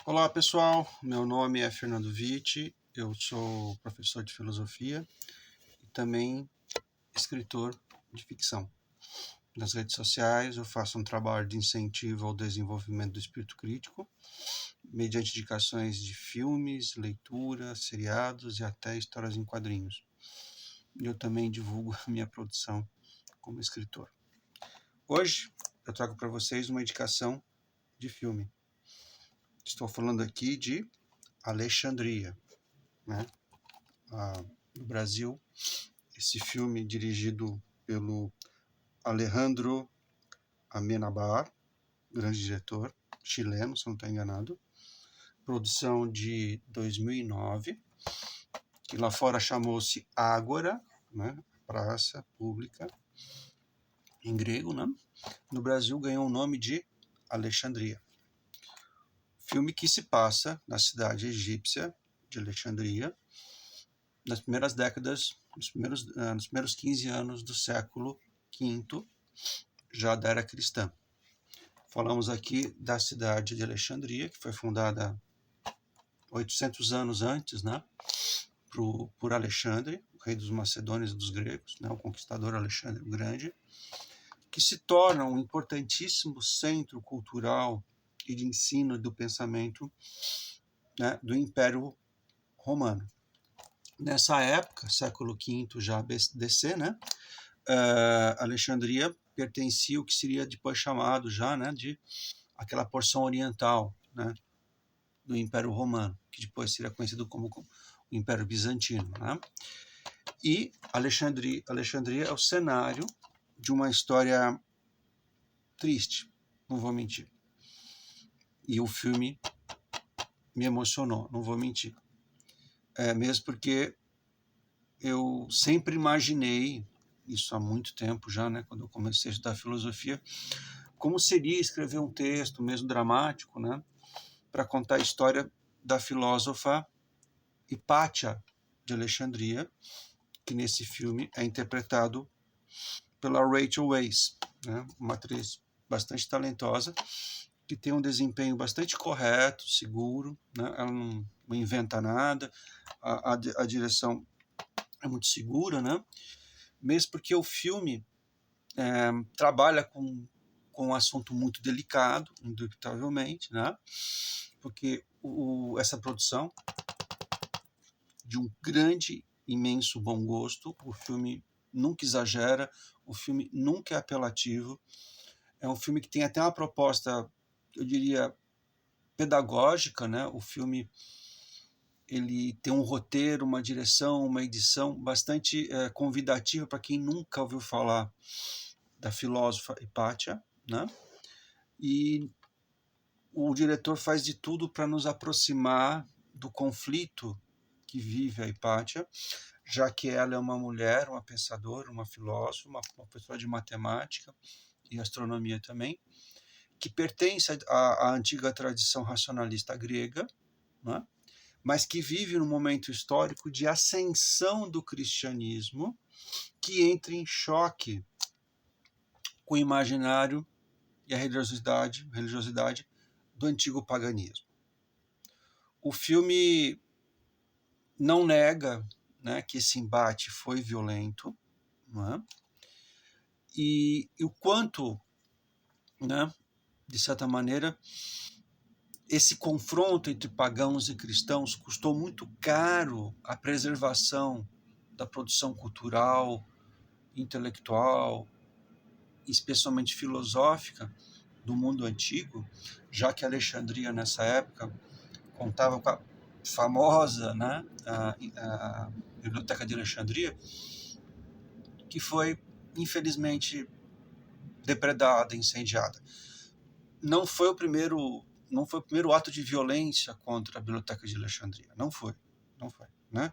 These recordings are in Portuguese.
Olá pessoal, meu nome é Fernando Vitti, eu sou professor de filosofia e também escritor de ficção. Nas redes sociais eu faço um trabalho de incentivo ao desenvolvimento do espírito crítico, mediante indicações de filmes, leituras, seriados e até histórias em quadrinhos. E eu também divulgo a minha produção como escritor. Hoje eu trago para vocês uma indicação de filme. Estou falando aqui de Alexandria, né? No Brasil, esse filme dirigido pelo Alejandro Amenábar, grande diretor, chileno, se não estou enganado, produção de 2009, que lá fora chamou-se Ágora, né? Praça Pública, em grego, né? No Brasil ganhou o nome de Alexandria. Filme que se passa na cidade egípcia de Alexandria, nas primeiras décadas, nos primeiros 15 anos do século V, já da era cristã. Falamos aqui da cidade de Alexandria, que foi fundada 800 anos antes, né, por Alexandre, o rei dos macedônios e dos gregos, né, o conquistador Alexandre o Grande, que se torna um importantíssimo centro cultural e de ensino do pensamento, né, do Império Romano. Nessa época, século V já DC, né, Alexandria pertencia ao que seria depois chamado já, né, de aquela porção oriental, né, do Império Romano, que depois seria conhecido como o Império Bizantino, né? E Alexandria é o cenário de uma história triste, não vou mentir. E o filme me emocionou, não vou mentir. Mesmo porque eu sempre imaginei, isso há muito tempo já, né, quando eu comecei a estudar filosofia, como seria escrever um texto, mesmo dramático, né, para contar a história da filósofa Hipátia de Alexandria, que nesse filme é interpretado pela Rachel Weisz, né, uma atriz bastante talentosa, que tem um desempenho bastante correto, seguro, né, ela não inventa nada, a direção é muito segura, né, mesmo porque o filme trabalha com um assunto muito delicado, indubitavelmente, né, porque essa produção de um grande, imenso bom gosto, o filme nunca exagera, o filme nunca é apelativo, é um filme que tem até uma proposta, eu diria, pedagógica, né? O filme ele tem um roteiro, uma direção, uma edição bastante convidativa para quem nunca ouviu falar da filósofa Hipátia, né? E o diretor faz de tudo para nos aproximar do conflito que vive a Hipátia, já que ela é uma mulher, uma pensadora, uma filósofa, uma pessoa de matemática e astronomia também, que pertence à antiga tradição racionalista grega, né? Mas que vive num momento histórico de ascensão do cristianismo, que entra em choque com o imaginário e a religiosidade do antigo paganismo. O filme não nega, né, que esse embate foi violento, né, e o quanto, né, de certa maneira, esse confronto entre pagãos e cristãos custou muito caro a preservação da produção cultural, intelectual, especialmente filosófica, do mundo antigo, já que Alexandria, nessa época, contava com a famosa, né, a Biblioteca de Alexandria, que foi, infelizmente, depredada, incendiada. Não foi o primeiro ato de violência contra a Biblioteca de Alexandria. Não foi, né?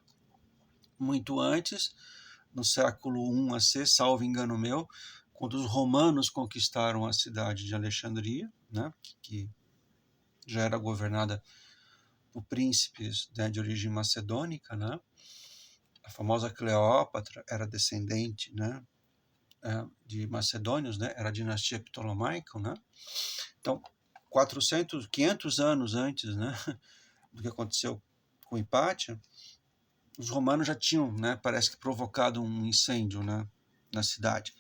Muito antes, no século I a.C., salvo engano meu, quando os romanos conquistaram a cidade de Alexandria, né, que já era governada por príncipes, né, de origem macedônica, né? A famosa Cleópatra era descendente, né, de macedônios, né? Era a dinastia ptolomaica, né? Então, 500 anos antes, né, do que aconteceu com Hipátia, os romanos já tinham, né, parece que provocado um incêndio, né, na cidade.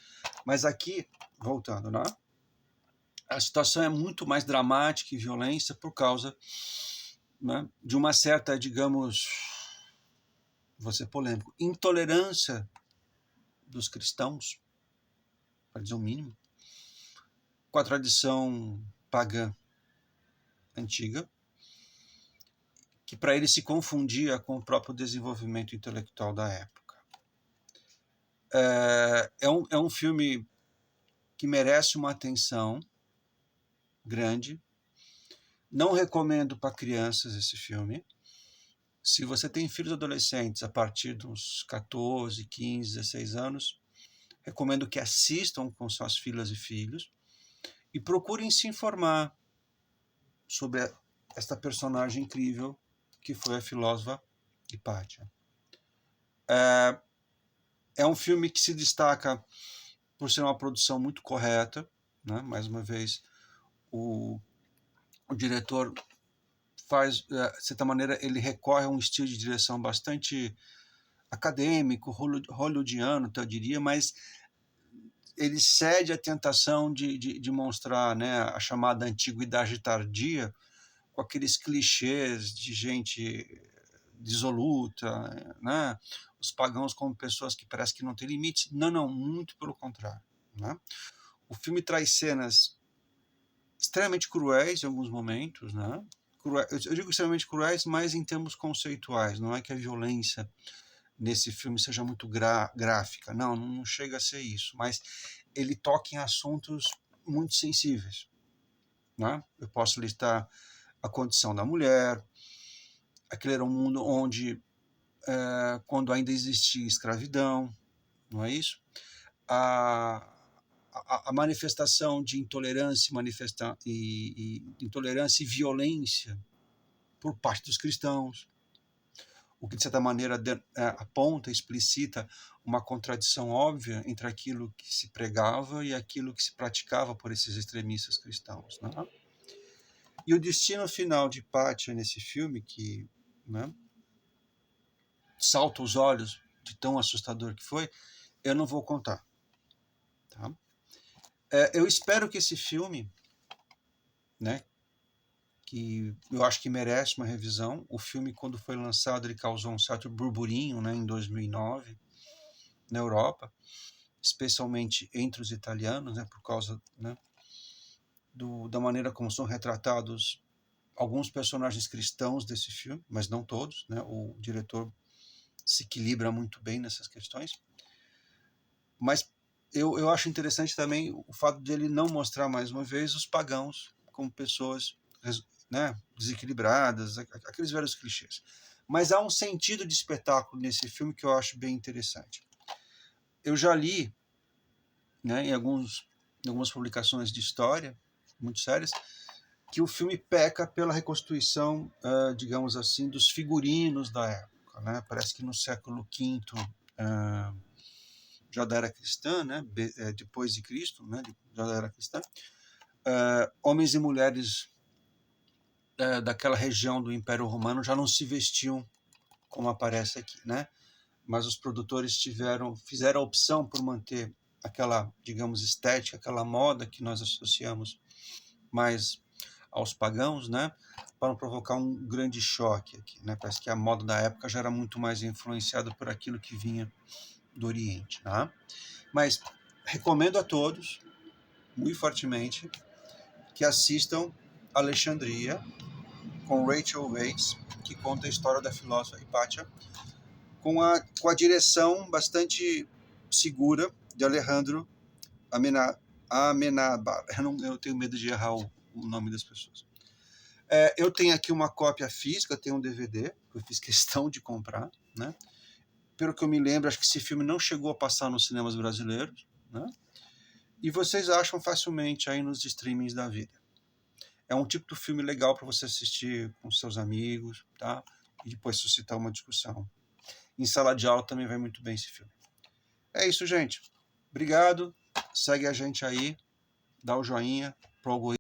Mas aqui, voltando, né, a situação é muito mais dramática e violência por causa, né, de uma certa, digamos, vou ser polêmico, intolerância dos cristãos, para dizer o mínimo, com a tradição pagã antiga, que para ele se confundia com o próprio desenvolvimento intelectual da época. É um filme que merece uma atenção grande. Não recomendo para crianças esse filme. Se você tem filhos adolescentes a partir dos 14, 15, 16 anos, recomendo que assistam com suas filhas e filhos e procurem se informar sobre esta personagem incrível que foi a filósofa Hipátia. É um filme que se destaca por ser uma produção muito correta, né? Mais uma vez, o diretor faz, de certa maneira, ele recorre a um estilo de direção bastante acadêmico, hollywoodiano, eu diria, mas ele cede à tentação de mostrar, né, a chamada antiguidade tardia, com aqueles clichês de gente dissoluta, né, os pagãos como pessoas que parece que não têm limites. Não, muito pelo contrário, né? O filme traz cenas extremamente cruéis em alguns momentos, né? Eu digo extremamente cruéis, mas em termos conceituais. Não é que a violência nesse filme seja muito gráfica, não chega a ser isso, mas ele toca em assuntos muito sensíveis, né? Eu posso listar a condição da mulher. Aquele era um mundo onde, quando ainda existia escravidão, não é isso? A manifestação de intolerância, intolerância e violência por parte dos cristãos, o que de certa maneira aponta, explicita uma contradição óbvia entre aquilo que se pregava e aquilo que se praticava por esses extremistas cristãos, né? E o destino final de Hipátia nesse filme, que, né, salta os olhos de tão assustador que foi, eu não vou contar. Tá? Eu espero que esse filme, né, que eu acho que merece uma revisão. O filme, quando foi lançado, ele causou um certo burburinho, né, em 2009, na Europa, especialmente entre os italianos, né, por causa, né, da maneira como são retratados alguns personagens cristãos desse filme, mas não todos, né? O diretor se equilibra muito bem nessas questões. Mas eu acho interessante também o fato de ele não mostrar, mais uma vez, os pagãos como pessoas, né, desequilibradas, aqueles velhos clichês. Mas há um sentido de espetáculo nesse filme que eu acho bem interessante. Eu já li, né, em algumas publicações de história, muito sérias, que o filme peca pela reconstituição, digamos assim, dos figurinos da época, né? Parece que no século V, já da era cristã, né? Depois de Cristo, né? Já da era cristã, homens e mulheres daquela região do Império Romano já não se vestiam como aparece aqui, né? Mas os produtores fizeram a opção por manter aquela, digamos, estética, aquela moda que nós associamos mais aos pagãos, né? Para não provocar um grande choque aqui, né? Parece que a moda da época já era muito mais influenciada por aquilo que vinha do Oriente, tá? Mas recomendo a todos, muito fortemente, que assistam Alexandria, com Rachel Weisz, que conta a história da filósofa Hipátia, com a direção bastante segura de Alejandro Amenábar. Eu tenho medo de errar o nome das pessoas. Eu tenho aqui uma cópia física, tenho um DVD, que eu fiz questão de comprar, né? Pelo que eu me lembro, acho que esse filme não chegou a passar nos cinemas brasileiros, né? E vocês acham facilmente aí nos streamings da vida. É um tipo de filme legal para você assistir com seus amigos, tá? E depois suscitar uma discussão. Em sala de aula também vai muito bem esse filme. É isso, gente. Obrigado. Segue a gente aí, dá o joinha pro algoritmo.